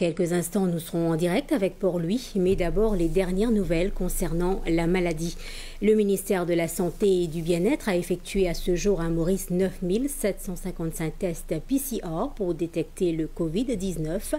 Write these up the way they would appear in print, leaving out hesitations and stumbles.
Quelques instants, nous serons en direct avec Port-Louis, mais d'abord les dernières nouvelles concernant la maladie. Le ministère de la Santé et du Bien-être a effectué à ce jour à Maurice 9 755 tests PCR pour détecter le Covid-19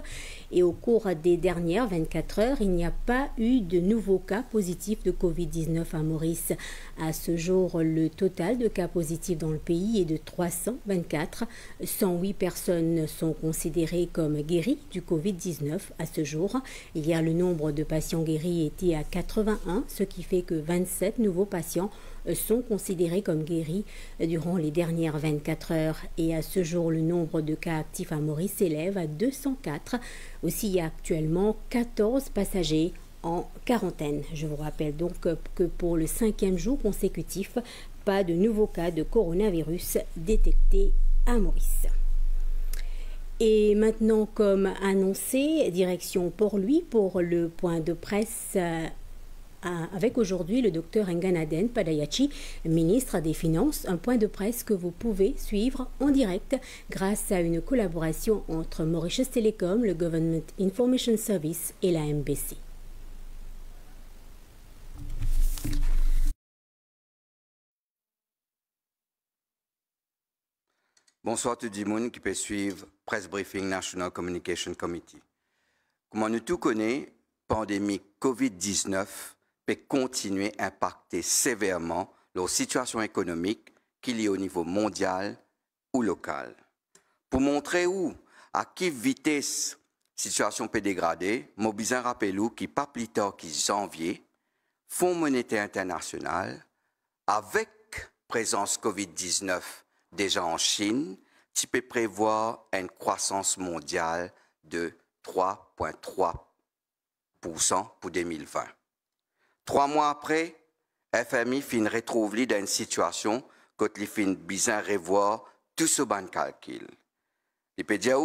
et au cours des dernières 24 heures, il n'y a pas eu de nouveaux cas positifs de Covid-19 à Maurice. À ce jour, le total de cas positifs dans le pays est de 324. 108 personnes sont considérées comme guéries du Covid-19 à ce jour. Hier, le nombre de patients guéris était à 81, ce qui fait que 27 nouveaux patients sont considérés comme guéris durant les dernières 24 heures. Et à ce jour, le nombre de cas actifs à Maurice s'élève à 204. Aussi, il y a actuellement 14 passagers en quarantaine. Je vous rappelle donc que pour le 5e jour consécutif, pas de nouveaux cas de coronavirus détectés à Maurice. Et maintenant, comme annoncé, direction Port-Louis pour le point de presse avec aujourd'hui le docteur Nganaden Padayachi, ministre des Finances, un point de presse que vous pouvez suivre en direct grâce à une collaboration entre Mauritius Telecom, le Government Information Service et la MBC. Bonsoir tout le monde qui peut suivre Press Briefing National Communication Committee. Comme nous tous connaissons, la pandémie COVID-19 peut continuer à impacter sévèrement leur situation économique qu'il y a au niveau mondial ou local. Pour montrer à quelle vitesse la situation peut dégrader, je besoin de rappeler qui pas plus tard qu'en janvier, Fonds monétaire international, avec présence COVID-19 déjà en Chine, tu peux prévoir une croissance mondiale de 3,3% pour 2020. 3 mois après, FMI fin retrouve dans une situation que il fin besoin revoir tout ce bon calcul. Il peut dire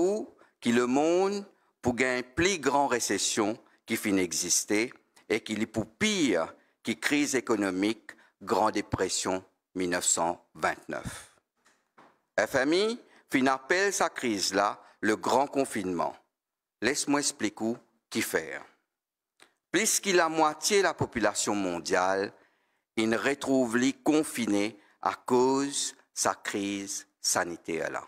que le monde pour gagner une plus grande récession qui fin exister et qu'il est pour pire que crise économique Grande Dépression 1929. FMI fin appelle sa crise là le grand confinement. Laisse-moi expliquer qui faire. Plus que la moitié de la population mondiale, il retrouve les confinés à cause de sa crise sanitaire là.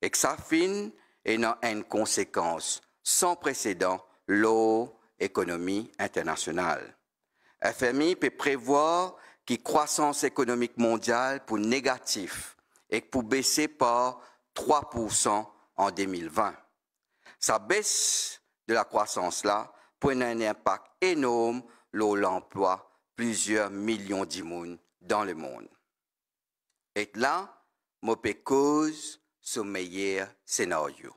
Et que ça fin est une conséquence sans précédent l'économie internationale. FMI peut prévoir que la croissance économique mondiale pour négatif et pour baisser par 3% en 2020. Sa baisse de la croissance là pour un impact énorme sur l'emploi plusieurs millions d'humains dans le monde. Et là, je peux cause ce meilleur scénario.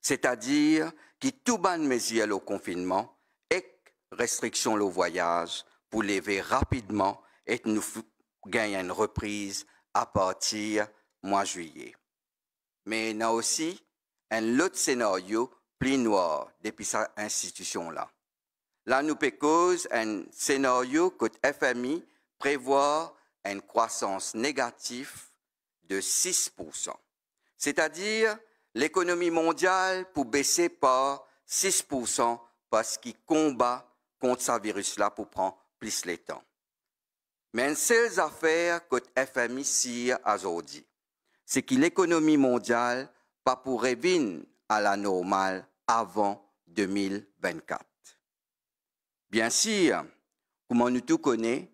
C'est-à-dire que tout bonne mesure au confinement et restriction au voyage pour lever rapidement et nous gagner une reprise à partir du mois de juillet. Mais il y a aussi un autre scénario plus noir depuis cette institution-là. Là, nous peut cause un scénario que FMI prévoit une croissance négative de 6%. C'est-à-dire l'économie mondiale pour baisser par 6% parce qu'il combat contre ce virus-là pour prendre plus de temps. Mais une seule affaire que FMI sire aujourd'hui, c'est que l'économie mondiale pas pour revenir à la normale avant 2024. Bien sûr, comme nous tous connaissons,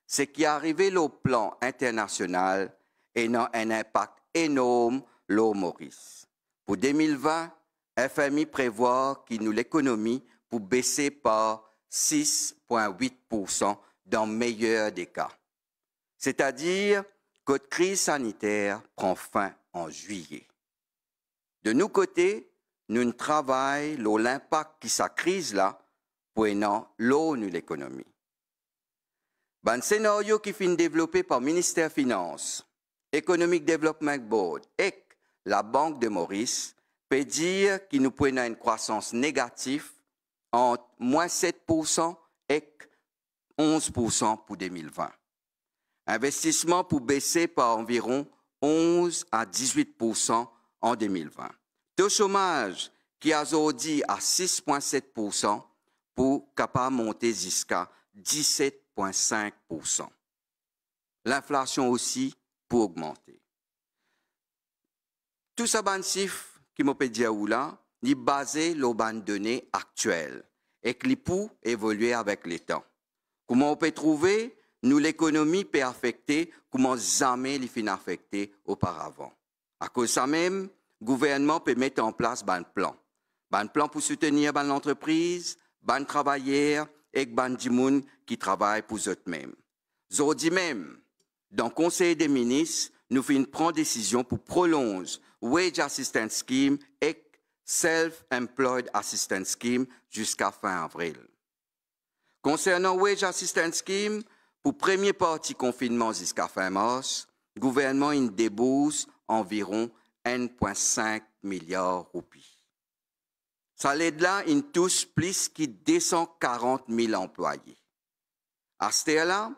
ce qui est arrivé au plan international a un impact énorme sur Maurice. Pour 2020, FMI prévoit que l'économie pour baisser par 6,8% dans le meilleur des cas. C'est-à-dire que la crise sanitaire prend fin en juillet. De nos côtés, nous travaillons sur l'impact de cette crise-là pour l'ONU l'économie. Un scénario qui est développé par le ministère des Finances, Economic Development Board et la Banque de Maurice peut dire que nous prenons une croissance négative entre moins 7% et 11% pour 2020. Investissement pour baisser par environ 11 à 18% en 2020. Taux chômage qui a aujourd'hui à 6,7% pour capable monter jusqu'à 17,5%. L'inflation aussi pour augmenter. Tout ça, ban chiffre qui m'a dit là, est basé sur les données actuelles et qui peut évoluer avec le temps. Comment on peut trouver, nous l'économie peut affecter, comment jamais les fin affecté auparavant. À cause de ça même, le gouvernement peut mettre en place un plan. Un plan pour soutenir l'entreprise, les travailleurs et les gens qui travaillent pour eux-mêmes. Aujourd'hui même, dans le Conseil des ministres, nous prenons décision pour prolonger Wage Assistance Scheme et Self-Employed Assistance Scheme jusqu'à fin avril. Concernant Wage Assistance Scheme, pour première partie confinement jusqu'à fin mars, le gouvernement débourse environ 1,5 milliard de roupies. Ça l'aide là, il touche plus que 240 000 employés. À ce là,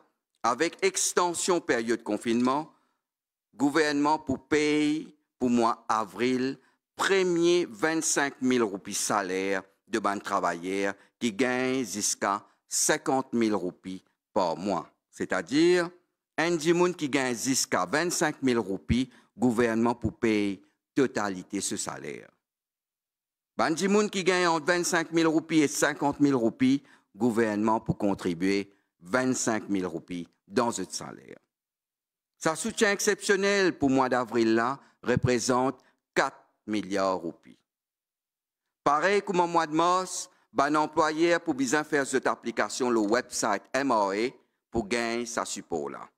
avec extension période de confinement, le gouvernement pour payer pour mois avril, premier 25 000 roupies salaire de ban travailleurs qui gagnent jusqu'à 50 000 roupies par mois. C'est-à-dire, un monde qui gagne jusqu'à 25 000 roupies, le gouvernement pour payer totalité ce salaire. Ban monde qui gagne entre 25 000 roupies et 50 000 roupies, le gouvernement pour contribuer 25 000 roupies dans ce salaire. Sa soutien exceptionnel pour le mois d'avril là représente 4 milliards de roupies. Pareil comme au mois de mars, un employeur pour bien faire cette application le website MRA pour gagner sa support là.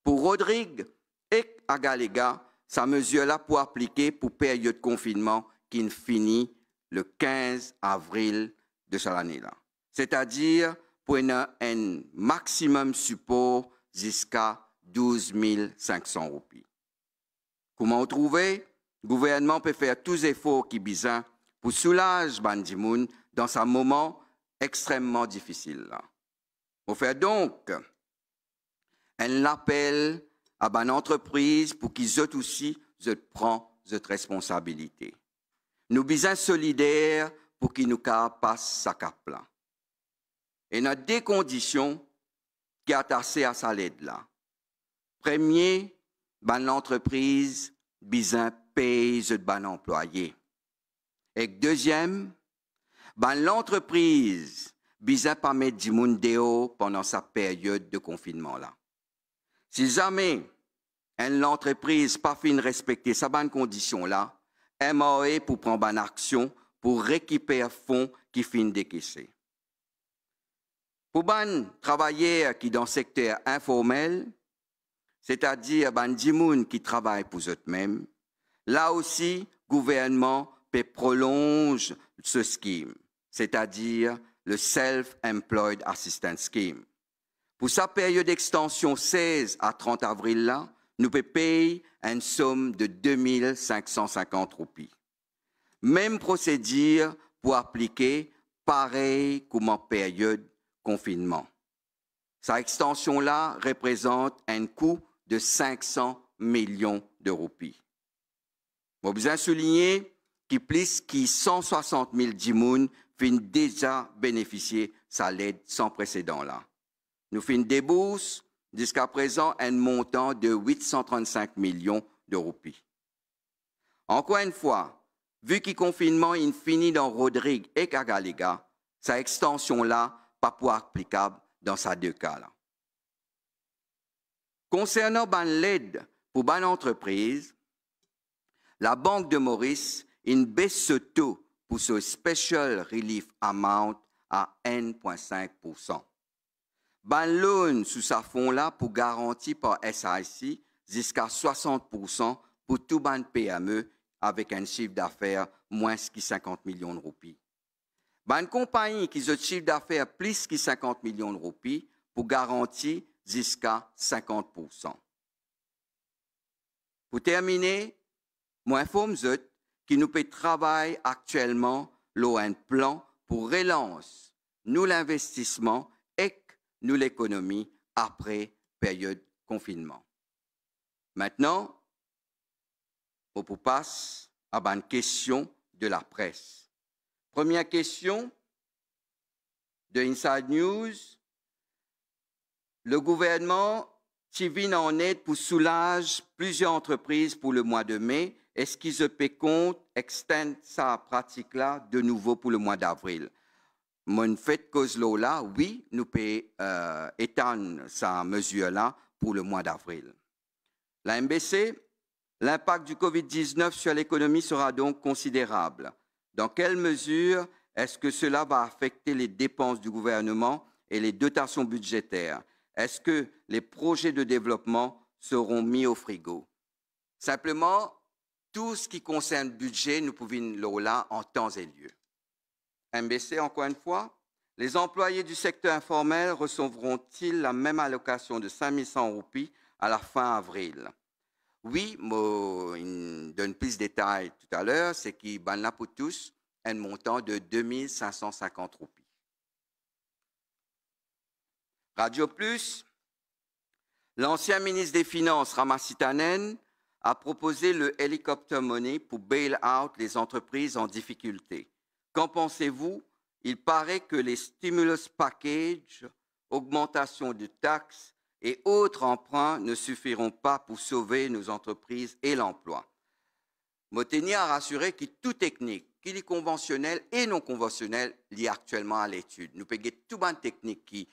Pour Rodrigue et Agalega, sa mesure là pour appliquer pour période de confinement qui finit le 15 avril de cette année-là. C'est-à-dire pour un maximum support jusqu'à 12 500 roupies. Comment trouver? Le gouvernement peut faire tous les efforts qui besoin pour soulager Bandimoun dans ce moment extrêmement difficile. On fait donc un appel à une entreprise pour qu'ils aussi prennent cette responsabilité. Nous sommes solidaires pour qu'ils nous passent sa cap-là. Et nous avons deux conditions qui sont attachées à sa aide-là. Premier, l'entreprise besoin paye ce ban employé. Et deuxième, l'entreprise besoin pas mettre du monde dehors pendant sa période de confinement là. Si jamais l'entreprise pas fin respecter sa bonne condition là, MRA pour prendre une action pour récupérer fonds qui fin décaissés. Pour les travailleurs qui dans le secteur informel, c'est-à-dire les gens qui travaillent pour eux-mêmes, là aussi, le gouvernement peut prolonger ce scheme, c'est-à-dire le Self-Employed Assistance Scheme. Pour sa période d'extension 16 à 30 avril, là, nous pouvons payer une somme de 2 550 roupies. Même procédure pour appliquer pareil comme en période de confinement. Sa extension-là représente un coût de 500 millions de roupies. Je besoin souligner que plus de 160 000 djimoun fin déjà bénéficier de sa aide sans précédent là. Nous fin débourse jusqu'à présent un montant de 835 millions de roupies. Encore une fois, vu que le confinement est fini dans Rodrigue et Kagalega, sa extension là pas pour applicable dans ces deux cas là. Concernant l'aide pour les entreprises, la Banque de Maurice baisse ce taux pour ce Special Relief Amount à 1,5%. Ban loan sous sa fonds-là pour garantir par SIC jusqu'à 60% pour tout ban PME avec un chiffre d'affaires moins que 50 millions de roupies. Ban compagnie qui a un chiffre d'affaires plus que 50 millions de roupies pour garantir jusqu'à 50%. Pour terminer, moi informe que nous pouvons travailler actuellement sur un plan pour relancer nous l'investissement et nous l'économie après période de confinement. Maintenant, on peut passer à une question de la presse. Première question de Inside News. Le gouvernement vient en aide pour soulager plusieurs entreprises pour le mois de mai. Est-ce qu'ils se compte extendre sa pratique-là de nouveau pour le mois d'avril? Mon fait cause là, oui, nous pouvons étendre sa mesure-là pour le mois d'avril. La MBC, l'impact du COVID-19 sur l'économie sera donc considérable. Dans quelle mesure est-ce que cela va affecter les dépenses du gouvernement et les dotations budgétaires? Est-ce que les projets de développement seront mis au frigo? Simplement, tout ce qui concerne le budget, nous pouvons le là en temps et lieu. MBC, encore une fois, les employés du secteur informel recevront-ils la même allocation de 5 100 roupies à la fin avril? Oui, je donne plus de détails tout à l'heure, c'est qu'il y a pour tous un montant de 2 550 roupies. Radio Plus, l'ancien ministre des Finances, Ramasitanen, a proposé le Helicopter Money pour bail-out les entreprises en difficulté. Qu'en pensez-vous? Il paraît que les stimulus packages, augmentation de taxes et autres emprunts ne suffiront pas pour sauver nos entreprises et l'emploi. Moteni a rassuré que toute technique, qu'il est conventionnelle et non conventionnelle, liée actuellement à l'étude. Nous payons toute bonne technique qui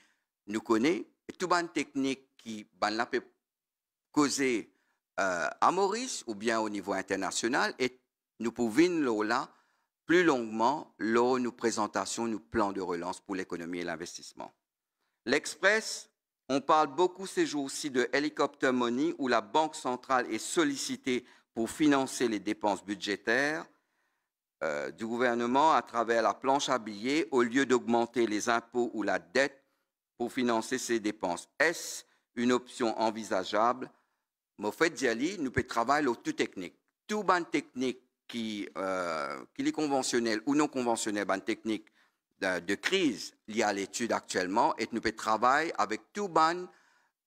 nous connaît et toute bonne technique qui peut causer à Maurice ou bien au niveau international et nous pouvons là plus longuement lors de nos présentations, nos plans de relance pour l'économie et l'investissement. L'Express, on parle beaucoup ces jours-ci de Helicopter Money où la Banque centrale est sollicitée pour financer les dépenses budgétaires du gouvernement à travers la planche à billets au lieu d'augmenter les impôts ou la dette pour financer ces dépenses. Est-ce une option envisageable? Mais au fait, Diali, nous pouvons travailler sur toute technique. Toute bonne technique qui est conventionnelle ou non conventionnelle, bonne technique de crise liée à l'étude actuellement, et nous pouvons travailler avec tous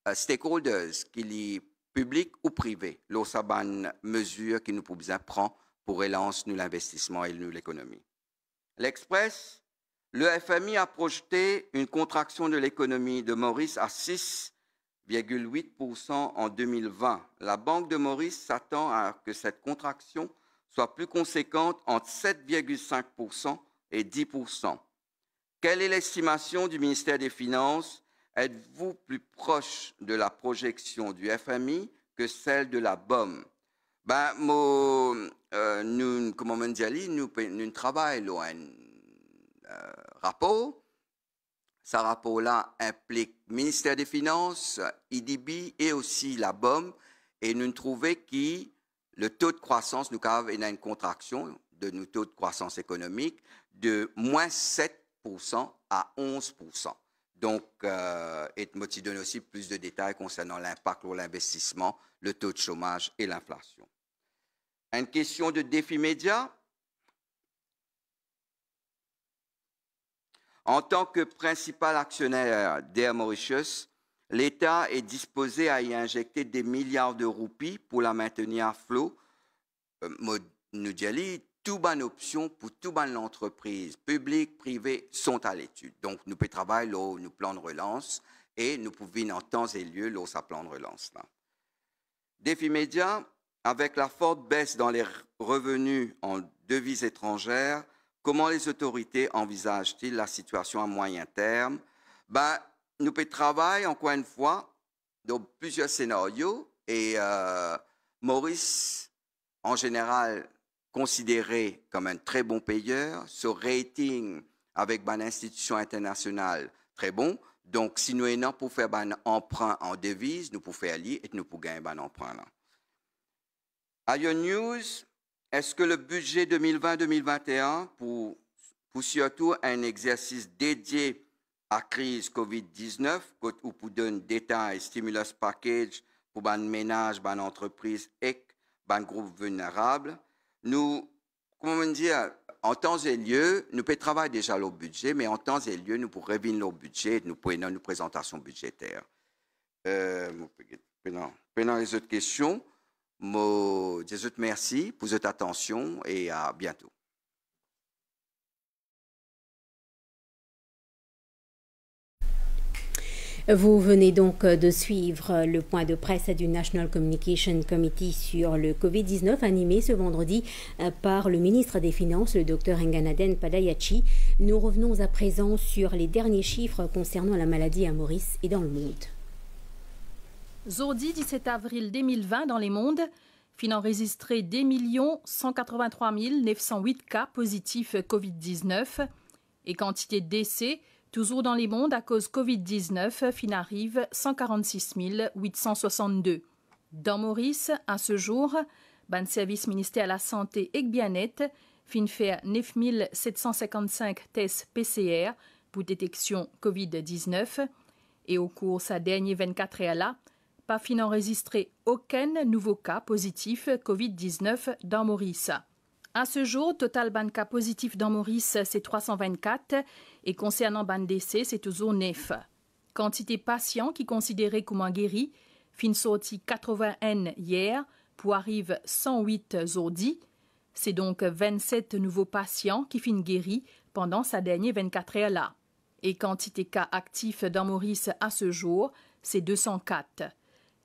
les stakeholders, qu'il est public ou privé, lorsqu'il y a une mesure que nous pouvons prendre pour relancer l'investissement et l'économie. L'Express, le FMI a projeté une contraction de l'économie de Maurice à 6,8% en 2020. La Banque de Maurice s'attend à que cette contraction soit plus conséquente entre 7,5% et 10%. Quelle est l'estimation du ministère des Finances? Êtes-vous plus proche de la projection du FMI que celle de la BOM? Nous, comme on dit, nous travaillons un rapport. Ce rapport-là implique le ministère des Finances, IDB et aussi la BOM. Et nous trouvons que le taux de croissance, nous avons une contraction de nos taux de croissance économique de moins 7% à 11%. Donc, et moi, tu donnes aussi plus de détails concernant l'impact sur l'investissement, le taux de chômage et l'inflation. Une question de défi média. En tant que principal actionnaire d'Air Mauritius, l'État est disposé à y injecter des milliards de roupies pour la maintenir à flot. Nous disons, toutes bonnes options pour toutes bonnes entreprises, publiques, privées, sont à l'étude. Donc, nous pouvons travailler sur nos plans de relance et nous pouvons en temps et lieu sur ce plan de relance. Là. Défi média, avec la forte baisse dans les revenus en devises étrangères, comment les autorités envisagent-ils la situation à moyen terme? Nous pouvons travailler, encore une fois, dans plusieurs scénarios et Maurice, en général, considéré comme un très bon payeur, ce rating avec une institution internationale très bon. Donc, si nous sommes pour faire un emprunt en devise, nous pouvons faire aller et nous pouvons gagner un emprunt là. Ion News, est-ce que le budget 2020-2021 pour surtout un exercice dédié à la crise COVID-19, ou pour donner détails, stimulus package pour les ménages, les entreprises et les groupes vulnérables, nous, comment dire, en temps et lieu, nous pouvons travailler déjà le budget, mais en temps et lieu, nous pourrons revenir le budget et nous pouvons nos présentations budgétaires. Pendant les autres questions, merci pour votre attention et à bientôt. Vous venez donc de suivre le point de presse du National Communication Committee sur le Covid-19 animé ce vendredi par le ministre des Finances, le Dr Nganaden Padayachi. Nous revenons à présent sur les derniers chiffres concernant la maladie à Maurice et dans le monde. Aujourd'hui 17 avril 2020 dans les mondes, fin enregistré 2 183 908 cas positifs Covid-19 et quantité de décès toujours dans les mondes à cause Covid-19, fin arrive 146 862. Dans Maurice, à ce jour, ban service ministère de la Santé et Bien-être fin faire 9 755 tests PCR pour détection Covid-19 et au cours de sa dernière 24 heures là, pas fin enregistré aucun nouveau cas positif Covid-19 dans Maurice. À ce jour, total ban cas positif dans Maurice, c'est 324 et concernant ban décès, c'est toujours 9. Quantité patients qui considérés comme guéris, fin sorti 81 hier pour arrive 108 aujourd'hui. C'est donc 27 nouveaux patients qui fin guéris pendant sa dernière 24 heures là. Et quantité cas actifs dans Maurice à ce jour, c'est 204.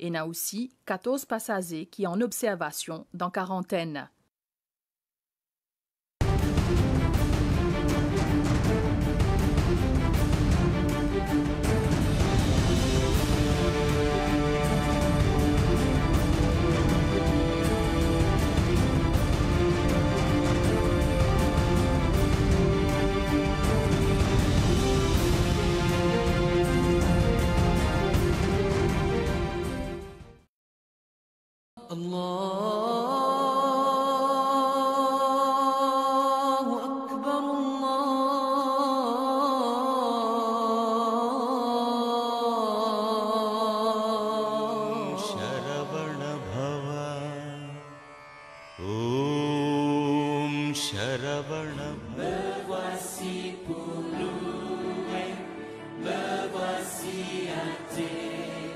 Et il y a aussi 14 passagers qui sont en observation dans quarantaine. Me voici à tes